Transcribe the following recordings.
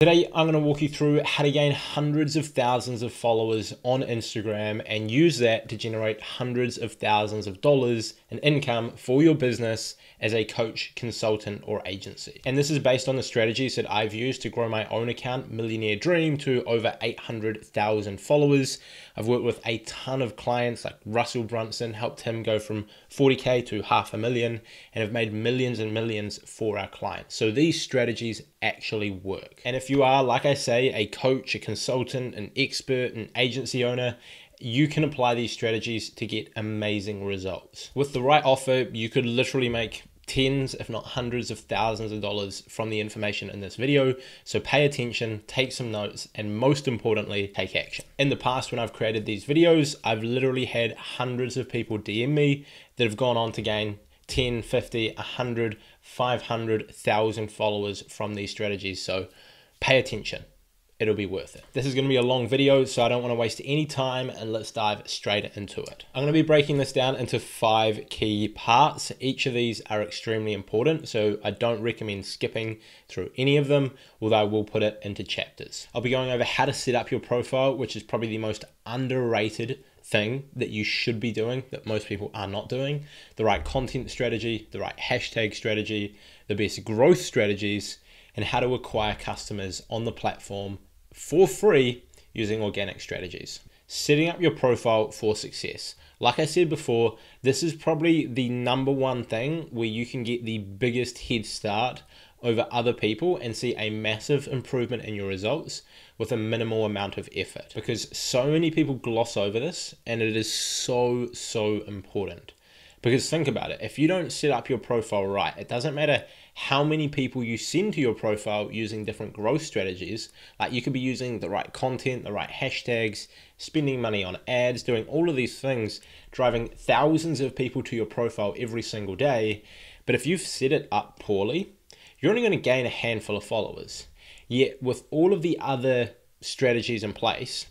Today, I'm going to walk you through how to gain hundreds of thousands of followers on Instagram and use that to generate hundreds of thousands of dollars in income for your business as a coach, consultant, or agency. And this is based on the strategies that I've used to grow my own account, Millionaire Dream, to over 800,000 followers. I've worked with a ton of clients like Russell Brunson, helped him go from 40K to $500,000, and have made millions and millions for our clients. So these strategies actually work. And if you are, like I say, a coach, a consultant, an expert, an agency owner, you can apply these strategies to get amazing results. With the right offer, you could literally make tens, if not hundreds of thousands of dollars from the information in this video. So pay attention, take some notes, and most importantly, take action. In the past, when I've created these videos, I've literally had hundreds of people DM me that have gone on to gain 10, 50, 100, 500,000 followers from these strategies. So pay attention. It'll be worth it. This is going to be a long video, so I don't want to waste any time, and let's dive straight into it. I'm going to be breaking this down into 5 key parts. Each of these are extremely important, so I don't recommend skipping through any of them, although I will put it into chapters. I'll be going over how to set up your profile, which is probably the most underrated thing that you should be doing that most people are not doing. The right content strategy, the right hashtag strategy, the best growth strategies, and how to acquire customers on the platform for free using organic strategies. Setting up your profile for success. Like I said before, this is probably the #1 thing where you can get the biggest head start over other people and see a massive improvement in your results with a minimal amount of effort, because so many people gloss over this, and it is so important. Because think about it, if you don't set up your profile right, it doesn't matter how many people you send to your profile using different growth strategies. Like, you could be using the right content, the right hashtags, spending money on ads, doing all of these things, driving thousands of people to your profile every single day. But if you've set it up poorly, you're only going to gain a handful of followers. Yet with all of the other strategies in place,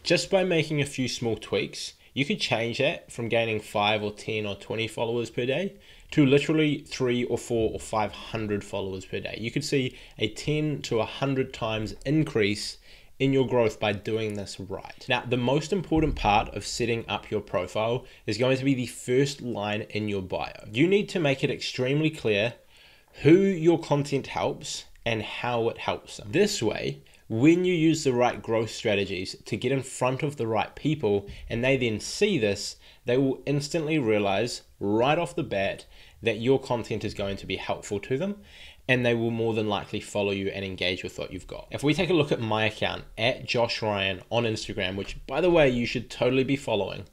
just by making a few small tweaks, you could change that from gaining 5 or 10 or 20 followers per day to literally 3 or 4 or 500 followers per day. You could see a 10 to 100 times increase in your growth by doing this right. Now, the most important part of setting up your profile is going to be the first line in your bio. You need to make it extremely clear who your content helps and how it helps them. This way, when you use the right growth strategies to get in front of the right people and they then see this, they will instantly realize right off the bat that your content is going to be helpful to them, and they will more than likely follow you and engage with what you've got. If we take a look at my account at Josh Ryan on Instagram, which by the way, you should totally be following,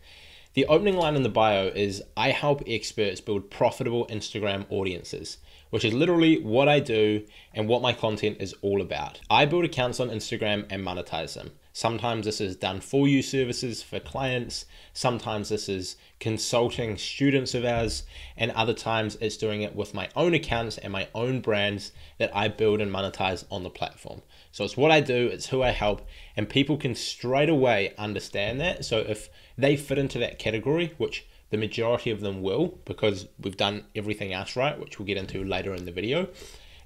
the opening line in the bio is, I help experts build profitable Instagram audiences, which is literally what I do and what my content is all about. I build accounts on Instagram and monetize them. Sometimes this is done for you services for clients. Sometimes this is consulting students of ours, and other times it's doing it with my own accounts and my own brands that I build and monetize on the platform. So it's what I do, it's who I help, and people can straight away understand that. So if they fit into that category, which the majority of them will, because we've done everything else right, which we'll get into later in the video,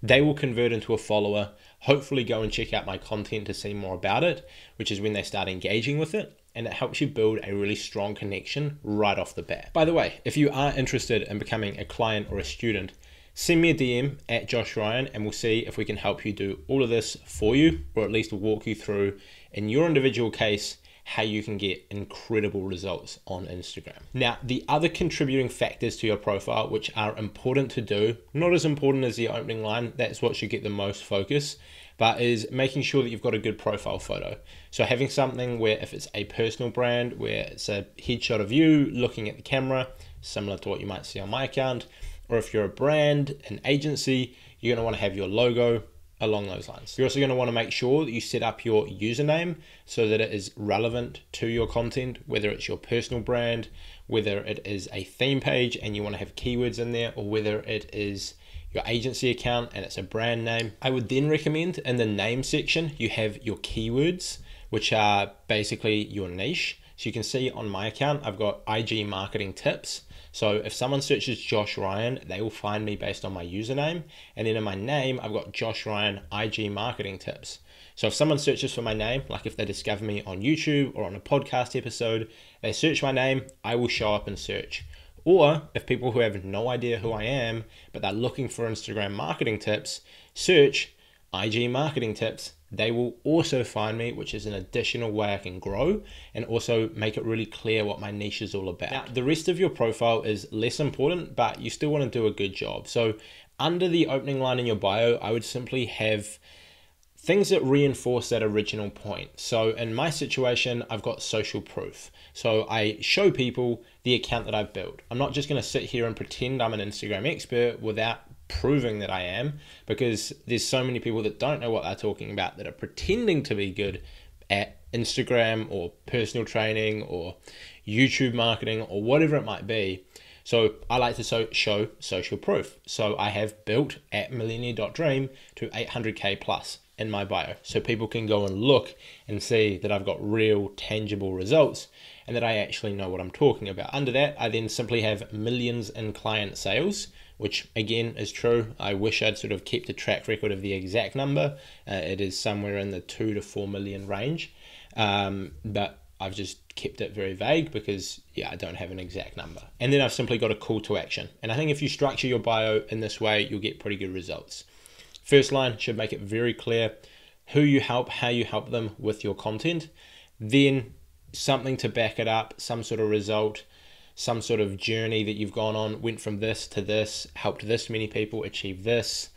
they will convert into a follower, hopefully go and check out my content to see more about it, which is when they start engaging with it, and it helps you build a really strong connection right off the bat. By the way, if you are interested in becoming a client or a student, send me a DM at Josh Ryan and we'll see if we can help you do all of this for you, or at least walk you through in your individual case how you can get incredible results on Instagram. Now, the other contributing factors to your profile, which are important to do, not as important as the opening line, that's what should get the most focus, but is making sure that you've got a good profile photo. So having something where, if it's a personal brand, where it's a headshot of you looking at the camera, similar to what you might see on my account, or if you're a brand, an agency, you're gonna wanna have your logo, along those lines. You're also going to want to make sure that you set up your username so that it is relevant to your content, whether it's your personal brand, whether it is a theme page and you want to have keywords in there, or whether it is your agency account and it's a brand name. I would then recommend in the name section, you have your keywords, which are basically your niche. So you can see on my account, I've got IG marketing tips. So if someone searches Josh Ryan, they will find me based on my username. And then in my name, I've got Josh Ryan IG marketing tips. So if someone searches for my name, like if they discover me on YouTube or on a podcast episode, they search my name, I will show up in search. Or if people who have no idea who I am, but they're looking for Instagram marketing tips, search IG marketing tips, they will also find me, which is an additional way I can grow and also make it really clear what my niche is all about. Now, the rest of your profile is less important, but you still want to do a good job. So under the opening line in your bio, I would simply have things that reinforce that original point. So in my situation, I've got social proof. So I show people the account that I've built. I'm not just going to sit here and pretend I'm an Instagram expert without proving that I am, because there's so many people that don't know what they're talking about that are pretending to be good at Instagram or personal training or YouTube marketing or whatever it might be. So I like to show social proof. So I have built at millionaire.dream to 800K plus in my bio. So people can go and look and see that I've got real tangible results and that I actually know what I'm talking about. Under that, I then simply have millions in client sales, which again is true. I wish I'd sort of kept a track record of the exact number. It is somewhere in the 2 to 4 million range. But I've just kept it very vague because I don't have an exact number. And then I've simply got a call to action. And I think if you structure your bio in this way, you'll get pretty good results. First line should make it very clear who you help, how you help them with your content. Then something to back it up, some sort of result, some sort of journey that you've gone on, went from this to this, helped this many people achieve this,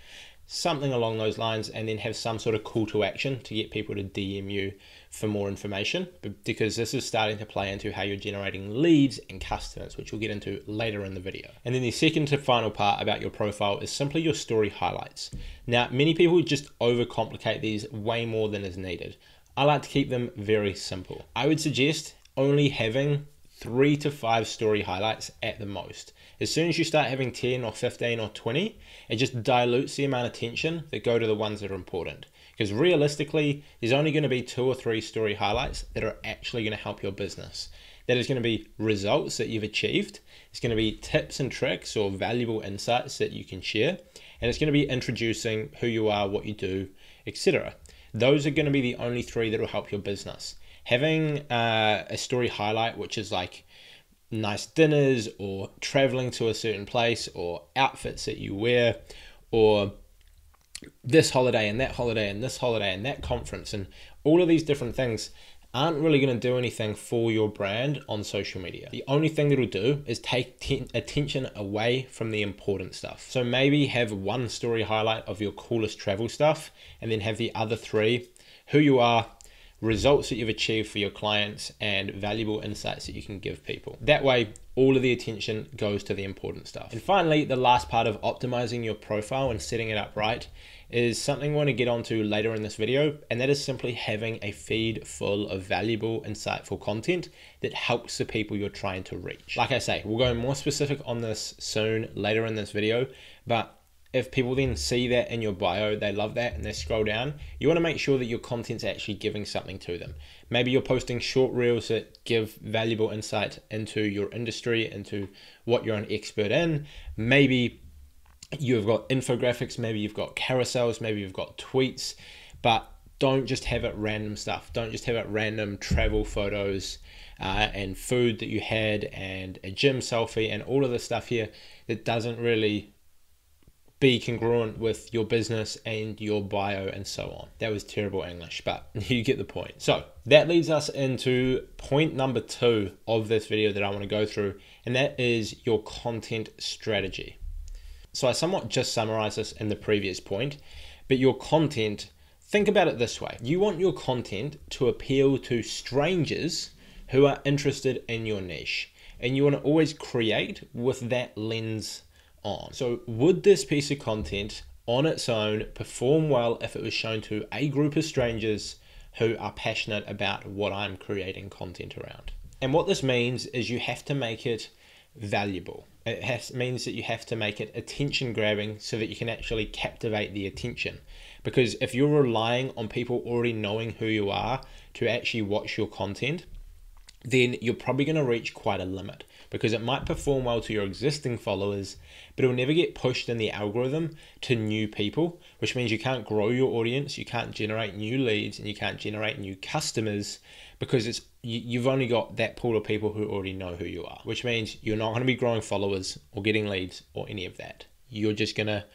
something along those lines, and then have some sort of call to action to get people to DM you for more information, because this is starting to play into how you're generating leads and customers, which we'll get into later in the video. And then the second to final part about your profile is simply your story highlights. Now, many people just overcomplicate these way more than is needed. I like to keep them very simple. I would suggest only having 3 to 5 story highlights at the most. As soon as you start having 10 or 15 or 20, it just dilutes the amount of attention that go to the ones that are important. Because realistically, there's only going to be 2 or 3 story highlights that are actually going to help your business. That is going to be results that you've achieved. It's going to be tips and tricks or valuable insights that you can share. And it's going to be introducing who you are, what you do, etc. Those are going to be the only 3 that will help your business. Having a story highlight, which is like nice dinners or traveling to a certain place or outfits that you wear or this holiday and that holiday and this holiday and that conference and all of these different things aren't really going to do anything for your brand on social media. The only thing that will do is take attention away from the important stuff. So maybe have 1 story highlight of your coolest travel stuff and then have the other 3 who you are, results that you've achieved for your clients, and valuable insights that you can give people. That way, all of the attention goes to the important stuff. And finally, the last part of optimizing your profile and setting it up right is something I want to get onto later in this video, and that is simply having a feed full of valuable, insightful content that helps the people you're trying to reach. Like I say, we'll go more specific on this soon later in this video, but if people then see that in your bio, they love that and they scroll down, you want to make sure that your content's actually giving something to them. Maybe you're posting short reels that give valuable insight into your industry, into what you're an expert in. Maybe you've got infographics, maybe you've got carousels, maybe you've got tweets, but don't just have it random stuff. Don't just have it random travel photos and food that you had and a gym selfie and all of this stuff here that doesn't really be congruent with your business and your bio and so on. That was terrible English, but you get the point. So that leads us into point number 2 of this video that I want to go through, and that is your content strategy. So I somewhat just summarized this in the previous point, but your content, think about it this way. You want your content to appeal to strangers who are interested in your niche, and you want to always create with that lens on. So would this piece of content on its own perform well if it was shown to a group of strangers who are passionate about what I'm creating content around? And what this means is you have to make it valuable. It means that you have to make it attention grabbing so that you can actually captivate the attention. Because if you're relying on people already knowing who you are to actually watch your content, then you're probably going to reach quite a limit, because it might perform well to your existing followers, but it'll never get pushed in the algorithm to new people, which means you can't grow your audience, you can't generate new leads, and you can't generate new customers, because you've only got that pool of people who already know who you are, which means you're not going to be growing followers or getting leads or any of that. You're just going to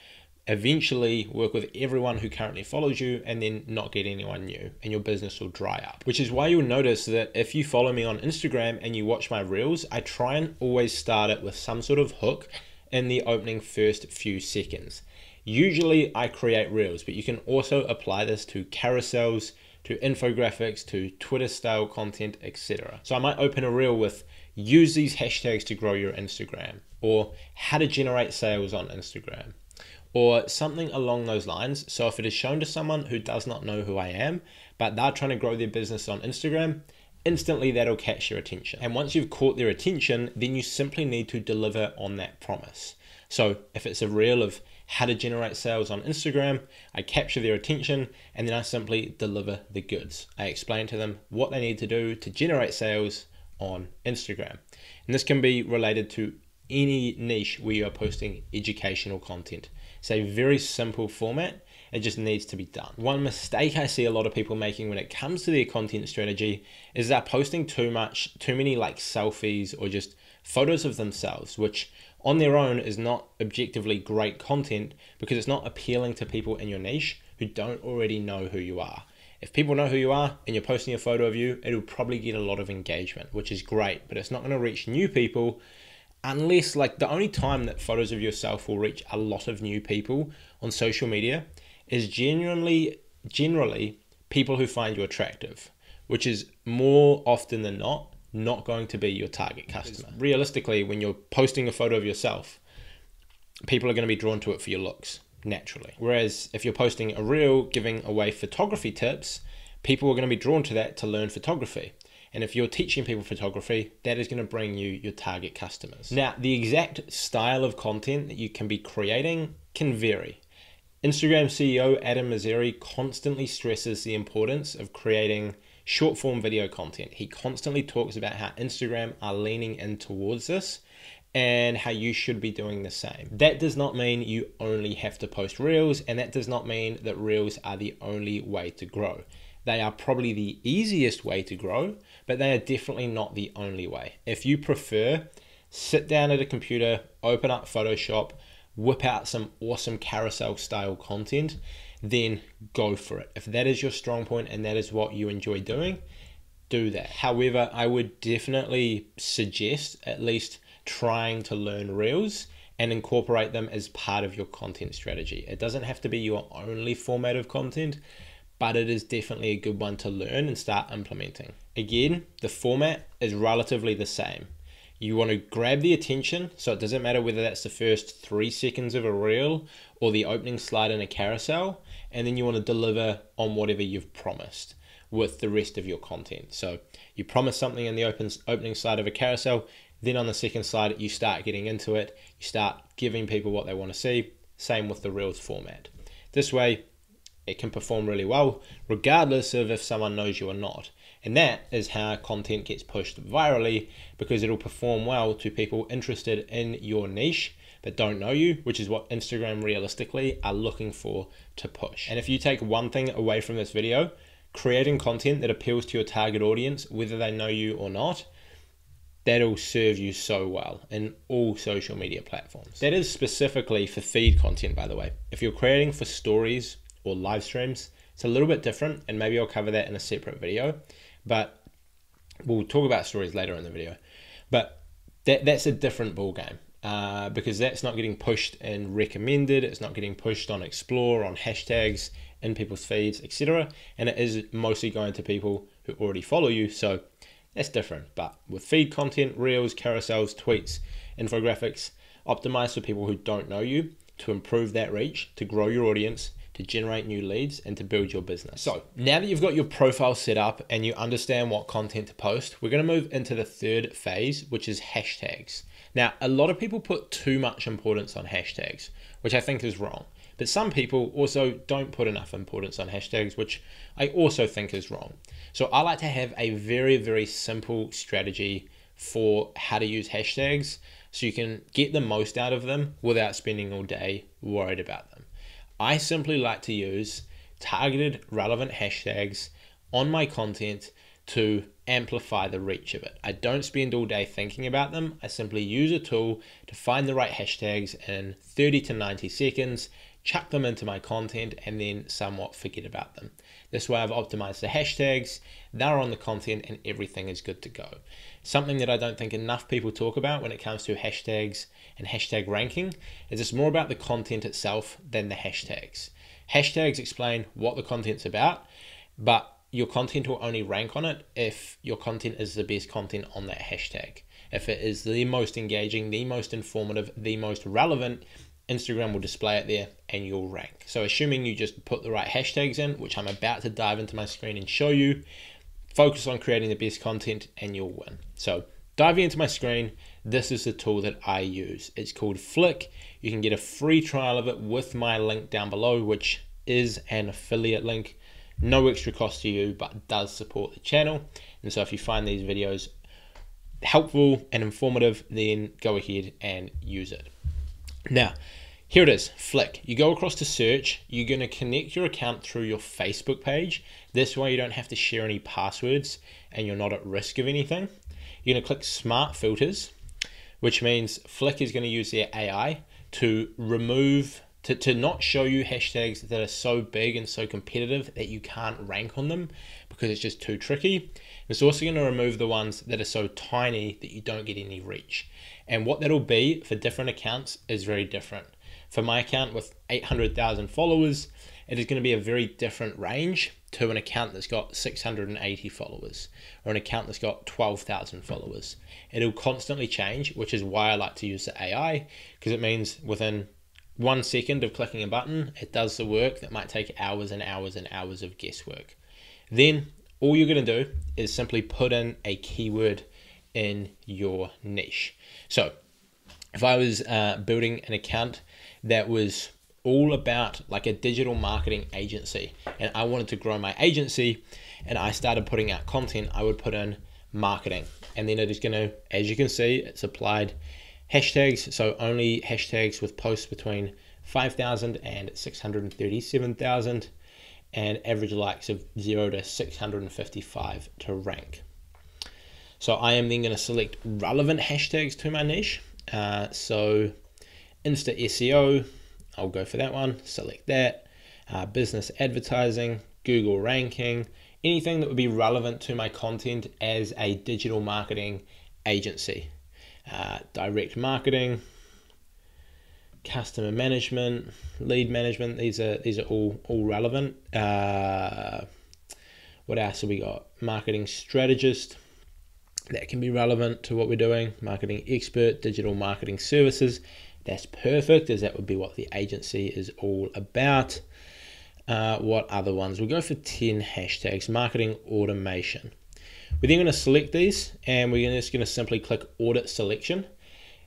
eventually work with everyone who currently follows you and then not get anyone new, and your business will dry up. Which is why you'll notice that if you follow me on Instagram and you watch my reels, I try and always start it with some sort of hook in the opening first few seconds. Usually I create reels, but you can also apply this to carousels, to infographics, to Twitter style content, etc. So I might open a reel with use these hashtags to grow your Instagram, or how to generate sales on Instagram, or something along those lines. So if it is shown to someone who does not know who I am, but they're trying to grow their business on Instagram, instantly that'll catch their attention. And once you've caught their attention, then you simply need to deliver on that promise. So if it's a reel of how to generate sales on Instagram, I capture their attention and then I simply deliver the goods. I explain to them what they need to do to generate sales on Instagram. And this can be related to any niche where you are posting educational content. It's a very simple format. It just needs to be done. One mistake I see a lot of people making when it comes to their content strategy is they're posting too many like selfies or just photos of themselves, which on their own is not objectively great content, because it's not appealing to people in your niche who don't already know who you are. If people know who you are and you're posting a photo of you, it'll probably get a lot of engagement, which is great, but it's not going to reach new people. Unless, like, the only time that photos of yourself will reach a lot of new people on social media is generally people who find you attractive, which is more often than not going to be your target customer. Because realistically, when you're posting a photo of yourself, people are going to be drawn to it for your looks, naturally. Whereas if you're posting a reel giving away photography tips, people are going to be drawn to that to learn photography. And if you're teaching people photography, that is going to bring you your target customers. Now, the exact style of content that you can be creating can vary. Instagram CEO Adam Mosseri constantly stresses the importance of creating short form video content. He constantly talks about how Instagram are leaning in towards this and how you should be doing the same. That does not mean you only have to post reels, and that does not mean that reels are the only way to grow. They are probably the easiest way to grow, but they are definitely not the only way. If you prefer, sit down at a computer, open up Photoshop, whip out some awesome carousel style content, then go for it. If that is your strong point and that is what you enjoy doing, do that. However, I would definitely suggest at least trying to learn reels and incorporate them as part of your content strategy. It doesn't have to be your only format of content, but it is definitely a good one to learn and start implementing. Again, the format is relatively the same. You want to grab the attention, so it doesn't matter whether that's the first 3 seconds of a reel or the opening slide in a carousel, and then you want to deliver on whatever you've promised with the rest of your content. So you promise something in the opening slide of a carousel, then on the second slide you start getting into it, you start giving people what they want to see. Same with the reels format. This way it can perform really well regardless of if someone knows you or not. And that is how content gets pushed virally, because it'll perform well to people interested in your niche but don't know you, which is what Instagram realistically are looking for to push. And if you take one thing away from this video, creating content that appeals to your target audience, whether they know you or not, that'll serve you so well in all social media platforms. That is specifically for feed content, by the way. If you're creating for stories or live streams, it's a little bit different, and maybe I'll cover that in a separate video, but we'll talk about stories later in the video. But that's a different ball game, because that's not getting pushed and recommended. It's not getting pushed on Explore, on hashtags, in people's feeds, etc. And it is mostly going to people who already follow you, so that's different. But with feed content, reels, carousels, tweets, infographics, optimize for people who don't know you, to improve that reach, to grow your audience, to generate new leads, and to build your business. So now that you've got your profile set up and you understand what content to post, we're going to move into the third phase, which is hashtags. Now, a lot of people put too much importance on hashtags, which I think is wrong. But some people also don't put enough importance on hashtags, which I also think is wrong. So I like to have a very, very simple strategy for how to use hashtags so you can get the most out of them without spending all day worried about them. I simply like to use targeted relevant hashtags on my content to amplify the reach of it. I don't spend all day thinking about them. I simply use a tool to find the right hashtags in 30 to 90 seconds, chuck them into my content, and then somewhat forget about them. This way I've optimized the hashtags, they're on the content, and everything is good to go. Something that I don't think enough people talk about when it comes to hashtags and hashtag ranking is it's more about the content itself than the hashtags. Hashtags explain what the content's about, but your content will only rank on it if your content is the best content on that hashtag. If it is the most engaging, the most informative, the most relevant, Instagram will display it there and you'll rank. So assuming you just put the right hashtags in, which I'm about to dive into my screen and show you, focus on creating the best content and you'll win. So diving into my screen, this is the tool that I use. It's called Flick. You can get a free trial of it with my link down below, which is an affiliate link. No extra cost to you, but does support the channel. And so if you find these videos helpful and informative, then go ahead and use it. Now, here it is, Flick. You go across to search, you're gonna connect your account through your Facebook page. This way you don't have to share any passwords and you're not at risk of anything. You're gonna click Smart Filters, which means Flick is gonna use their AI to remove, to not show you hashtags that are so big and so competitive that you can't rank on them because it's just too tricky. It's also going to remove the ones that are so tiny that you don't get any reach. And what that'll be for different accounts is very different. For my account with 800,000 followers, it is going to be a very different range to an account that's got 680 followers or an account that's got 12,000 followers. It'll constantly change, which is why I like to use the AI, because it means within 1 second of clicking a button, it does the work that might take hours and hours and hours of guesswork. Then all you're going to do is simply put in a keyword in your niche. So if I was building an account that was all about like a digital marketing agency and I wanted to grow my agency and I started putting out content, I would put in marketing, and then it is going to, as you can see, it's applied hashtags, so only hashtags with posts between 5,000 and 637,000 and average likes of 0 to 655 to rank. So I am then going to select relevant hashtags to my niche. So Insta SEO, I'll go for that one, select that. Business advertising, Google ranking, anything that would be relevant to my content as a digital marketing agency. Direct marketing, customer management, lead management, these are all relevant. What else have we got? Marketing strategist, that can be relevant to what we're doing. Marketing expert, digital marketing services, that's perfect, as that would be what the agency is all about. What other ones? We'll go for 10 hashtags. Marketing automation. We're then going to select these and we're just going to simply click audit selection.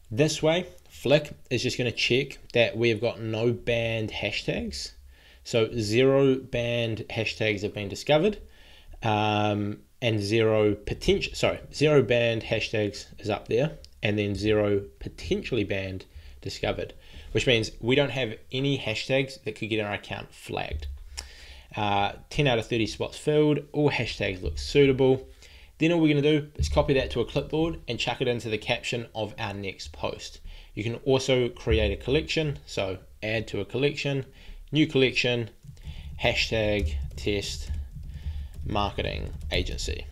This way, Flick is just going to check that we have got no banned hashtags. So 0 banned hashtags have been discovered, and 0 banned hashtags is up there, and then 0 potentially banned discovered, which means we don't have any hashtags that could get our account flagged. 10 out of 30 spots filled, all hashtags look suitable. Then all we're going to do is copy that to a clipboard and chuck it into the caption of our next post. You can also create a collection, so add to a collection, new collection, hashtag test marketing agency.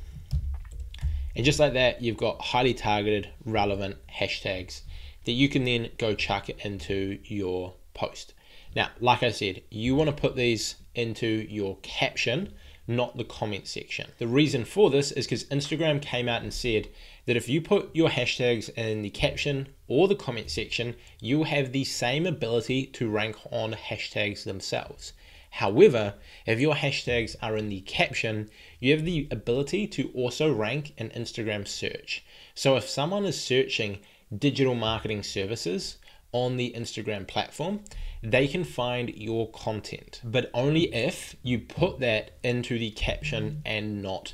And just like that, you've got highly targeted, relevant hashtags that you can then go chuck into your post. Now, like I said, you want to put these into your caption, not the comment section. The reason for this is because Instagram came out and said that if you put your hashtags in the caption or the comment section, you'll have the same ability to rank on hashtags themselves. However, if your hashtags are in the caption, you have the ability to also rank in Instagram search. So if someone is searching digital marketing services on the Instagram platform, they can find your content, but only if you put that into the caption and not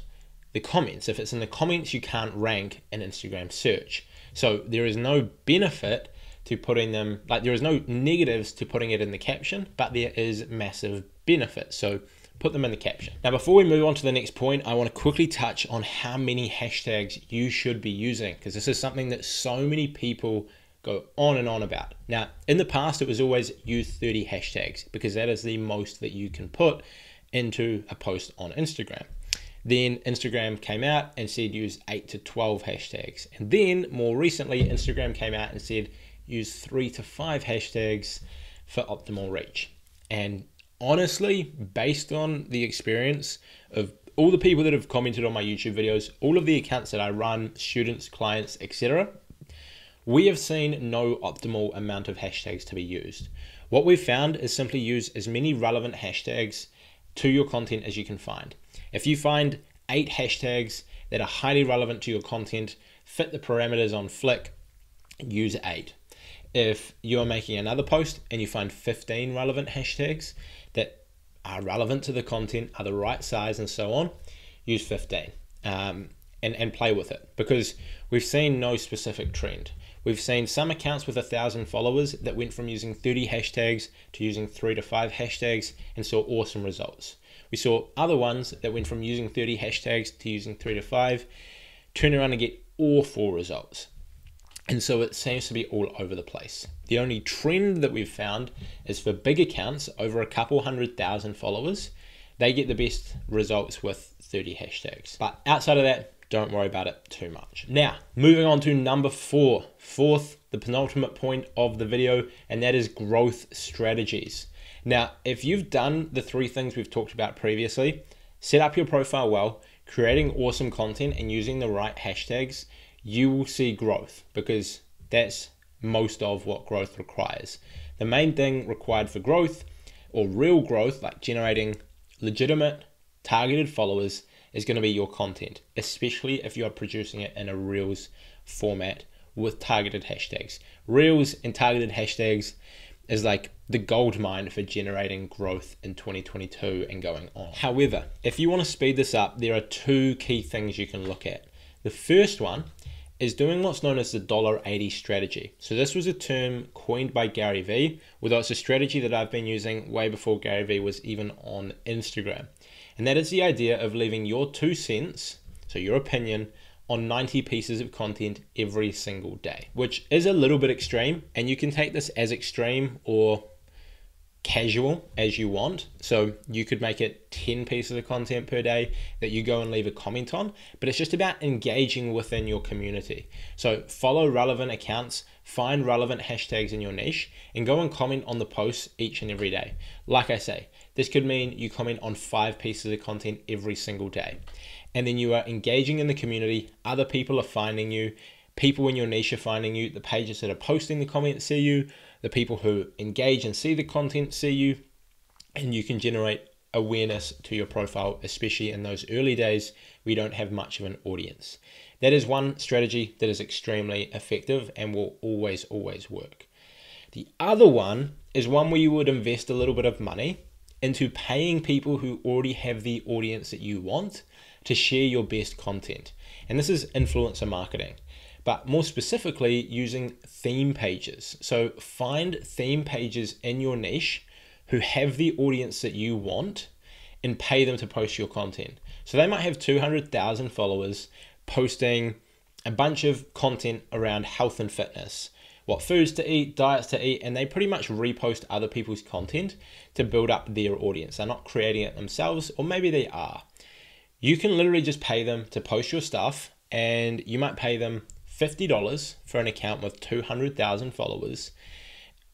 the comments. If it's in the comments, you can't rank in Instagram search. So there is no benefit to putting them, like there is no negatives to putting it in the caption, but there is massive benefit. So put them in the caption. Now, before we move on to the next point, I want to quickly touch on how many hashtags you should be using, because this is something that so many people go on and on about. Now, in the past, it was always use 30 hashtags because that is the most that you can put into a post on Instagram. Then Instagram came out and said use 8 to 12 hashtags. And then more recently, Instagram came out and said use 3 to 5 hashtags for optimal reach. And honestly, based on the experience of all the people that have commented on my YouTube videos, all of the accounts that I run, students, clients, etc., we have seen no optimal amount of hashtags to be used. What we've found is simply use as many relevant hashtags to your content as you can find. If you find 8 hashtags that are highly relevant to your content, fit the parameters on Flick, use 8. If you're making another post and you find 15 relevant hashtags that are relevant to the content, are the right size and so on, use 15 and play with it, because we've seen no specific trend. We've seen some accounts with 1,000 followers that went from using 30 hashtags to using 3 to 5 hashtags and saw awesome results. We saw other ones that went from using 30 hashtags to using 3 to 5, turn around and get awful results. And so it seems to be all over the place. The only trend that we've found is for big accounts over a couple 100,000 followers, they get the best results with 30 hashtags. But outside of that, don't worry about it too much. Now, moving on to number 4, fourth, the penultimate point of the video, and that is growth strategies. Now, if you've done the 3 things we've talked about previously, set up your profile well, creating awesome content and using the right hashtags, you will see growth, because that's most of what growth requires. The main thing required for growth, or real growth, like generating legitimate targeted followers, is going to be your content, especially if you are producing it in a Reels format with targeted hashtags. Reels and targeted hashtags is like the gold mine for generating growth in 2022 and going on. However, if you want to speed this up, there are 2 key things you can look at. The first one is doing what's known as the $80 strategy. So this was a term coined by Gary Vee, although it's a strategy that I've been using way before Gary Vee was even on Instagram. And that is the idea of leaving your 2 cents, so your opinion, on 90 pieces of content every single day, which is a little bit extreme, and you can take this as extreme or casual as you want. So you could make it 10 pieces of content per day that you go and leave a comment on, but it's just about engaging within your community. So follow relevant accounts, find relevant hashtags in your niche, and go and comment on the posts each and every day. Like I say, this could mean you comment on 5 pieces of content every single day. And then you are engaging in the community, other people are finding you, people in your niche are finding you, the pages that are posting the comments see you, the people who engage and see the content see you, and you can generate awareness to your profile, especially in those early days we don't have much of an audience. That is one strategy that is extremely effective and will always work. The other one is one where you would invest a little bit of money into paying people who already have the audience that you want to share your best content. And this is influencer marketing, but more specifically using theme pages. So find theme pages in your niche who have the audience that you want and pay them to post your content. So they might have 200,000 followers posting a bunch of content around health and fitness, what foods to eat, diets to eat, and they pretty much repost other people's content to build up their audience. They're not creating it themselves, or maybe they are. You can literally just pay them to post your stuff, and you might pay them $50 for an account with 200,000 followers,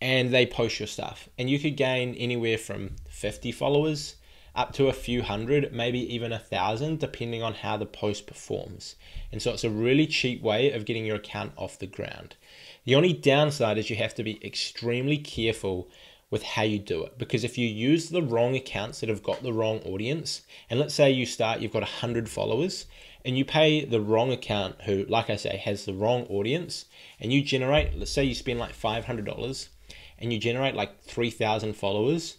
and they post your stuff. And you could gain anywhere from 50 followers up to a few hundred, maybe even 1,000, depending on how the post performs. And so it's a really cheap way of getting your account off the ground. The only downside is you have to be extremely careful with how you do it, because if you use the wrong accounts that have got the wrong audience, and let's say you've got 100 followers and you pay the wrong account who, like I say, has the wrong audience, and you generate, let's say you spend like $500 and you generate like 3,000 followers,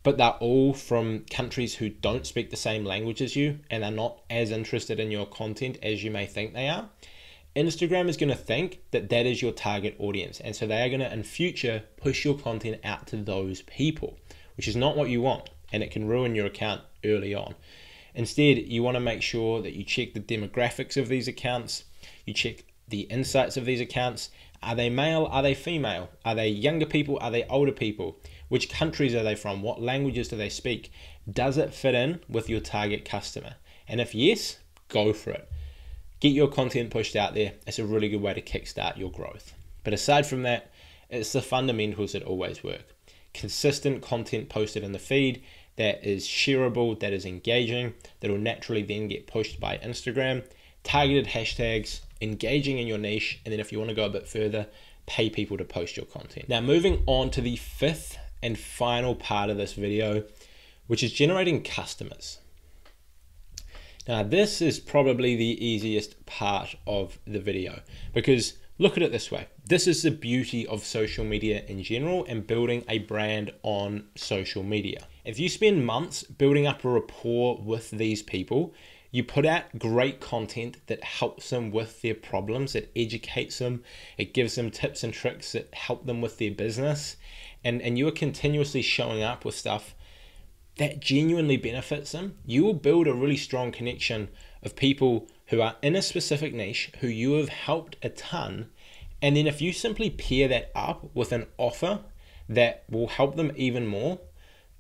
but they're all from countries who don't speak the same language as you and are not as interested in your content as you may think they are, Instagram is going to think that that is your target audience. And so they are going to, in future, push your content out to those people, which is not what you want. And it can ruin your account early on. Instead, you want to make sure that you check the demographics of these accounts. You check the insights of these accounts. Are they male? Are they female? Are they younger people? Are they older people? Which countries are they from? What languages do they speak? Does it fit in with your target customer? And if yes, go for it. Get your content pushed out there. It's a really good way to kickstart your growth. But aside from that, it's the fundamentals that always work. Consistent content posted in the feed that is shareable, that is engaging, that will naturally then get pushed by Instagram, targeted hashtags, engaging in your niche, and then if you want to go a bit further, pay people to post your content. Now, moving on to the fifth and final part of this video, which is generating customers. Now, this is probably the easiest part of the video because look at it this way. This is the beauty of social media in general and building a brand on social media. If you spend months building up a rapport with these people, you put out great content that helps them with their problems, it educates them, it gives them tips and tricks that help them with their business, and you are continuously showing up with stuff that genuinely benefits them, you will build a really strong connection of people who are in a specific niche, who you have helped a ton. And then if you simply pair that up with an offer that will help them even more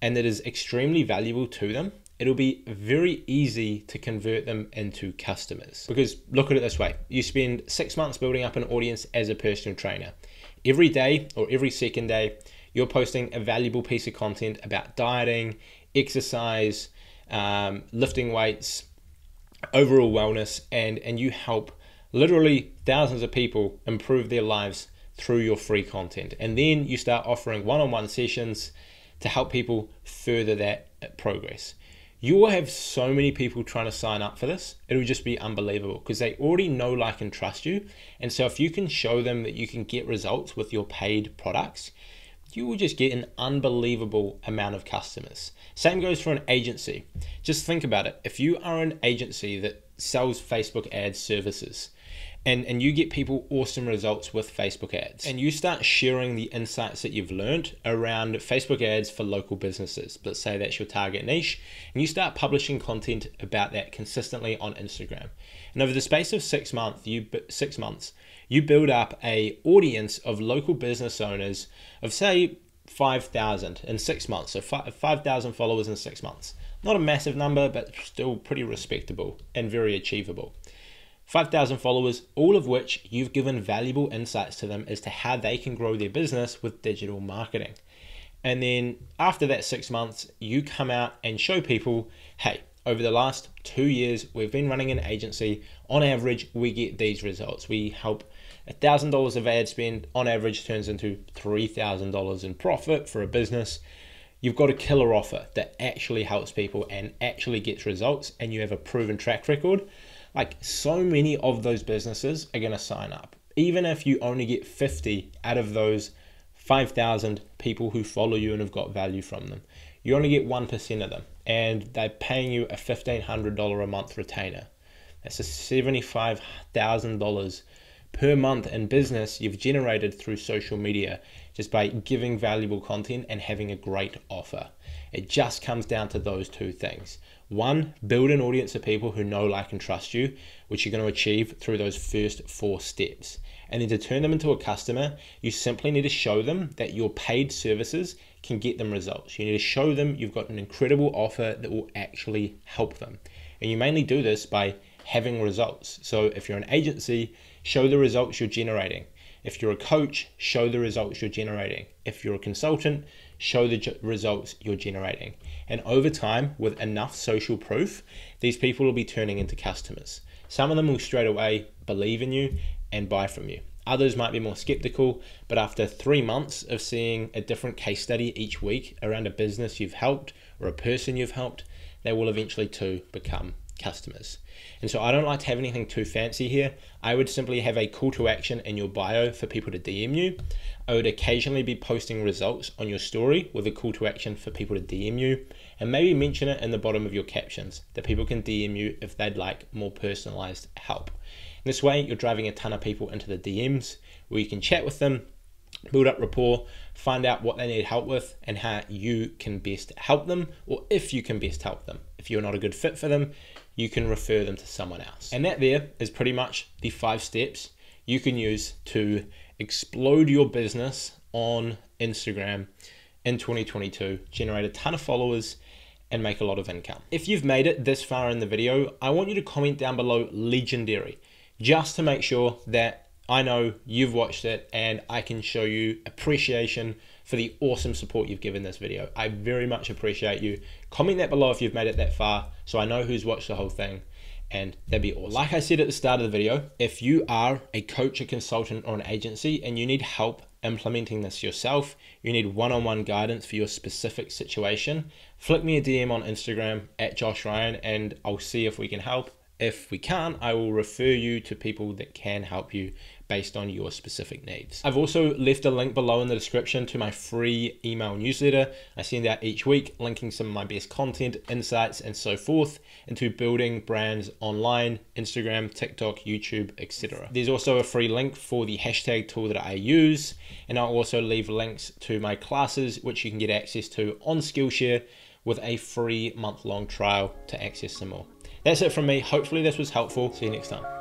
and that is extremely valuable to them, it'll be very easy to convert them into customers. Because look at it this way, you spend 6 months building up an audience as a personal trainer. Every day or every second day, you're posting a valuable piece of content about dieting, exercise, lifting weights, overall wellness, and you help literally thousands of people improve their lives through your free content. And then you start offering one-on-one sessions to help people further that progress. You will have so many people trying to sign up for this. It'll just be unbelievable because they already know, like, and trust you. And so if you can show them that you can get results with your paid products, you will just get an unbelievable amount of customers. Same goes for an agency. Just think about it. If you are an agency that sells Facebook ads services and you get people awesome results with Facebook ads and you start sharing the insights that you've learned around Facebook ads for local businesses, let's say that's your target niche, and you start publishing content about that consistently on Instagram. And over the space of 6 months, you build up a audience of local business owners of say 5,000 in 6 months. So 5,000 followers in 6 months. Not a massive number, but still pretty respectable and very achievable. 5,000 followers, all of which you've given valuable insights to them as to how they can grow their business with digital marketing. And then after that 6 months, you come out and show people, hey, over the last 2 years, we've been running an agency. On average, we get these results. We help $1,000 of ad spend on average turns into $3,000 in profit for a business. You've got a killer offer that actually helps people and actually gets results, and you have a proven track record. Like, so many of those businesses are going to sign up. Even if you only get 50 out of those 5,000 people who follow you and have got value from them, you only get 1% of them, and they're paying you a $1,500 a month retainer. That's a $75,000 per month in business you've generated through social media just by giving valuable content and having a great offer. It just comes down to those two things. One, build an audience of people who know, like, and trust you, which you're going to achieve through those first 4 steps. And then to turn them into a customer, you simply need to show them that your paid services can get them results. You need to show them you've got an incredible offer that will actually help them. And you mainly do this by having results. So if you're an agency, show the results you're generating. If you're a coach, show the results you're generating. If you're a consultant, show the results you're generating. And over time, with enough social proof, these people will be turning into customers. Some of them will straight away believe in you and buy from you. Others might be more skeptical, but after 3 months of seeing a different case study each week around a business you've helped or a person you've helped, they will eventually too become customers. And so I don't like to have anything too fancy here. I would simply have a call to action in your bio for people to DM you. I would occasionally be posting results on your story with a call to action for people to DM you, and maybe mention it in the bottom of your captions that people can DM you if they'd like more personalized help. And this way, you're driving a ton of people into the DMs where you can chat with them, build up rapport, find out what they need help with and how you can best help them, or if you can best help them. If you're not a good fit for them, you can refer them to someone else. And that there is pretty much the 5 steps you can use to explode your business on Instagram in 2022, generate a ton of followers, and make a lot of income. If you've made it this far in the video, I want you to comment down below legendary, just to make sure that I know you've watched it and I can show you appreciation for the awesome support you've given this video. I very much appreciate you. Comment that below if you've made it that far so I know who's watched the whole thing, and that'd be awesome. Like I said at the start of the video, if you are a coach, a consultant, or an agency and you need help implementing this yourself, you need one-on-one guidance for your specific situation, flick me a DM on Instagram at Josh Ryan and I'll see if we can help. If we can't, I will refer you to people that can help you based on your specific needs. I've also left a link below in the description to my free email newsletter I send out each week, linking some of my best content, insights, and so forth into building brands online, Instagram, TikTok, YouTube, etc. There's also a free link for the hashtag tool that I use, and I'll also leave links to my classes, which you can get access to on Skillshare with a free month-long trial to access some more. That's it from me. Hopefully this was helpful. See you next time.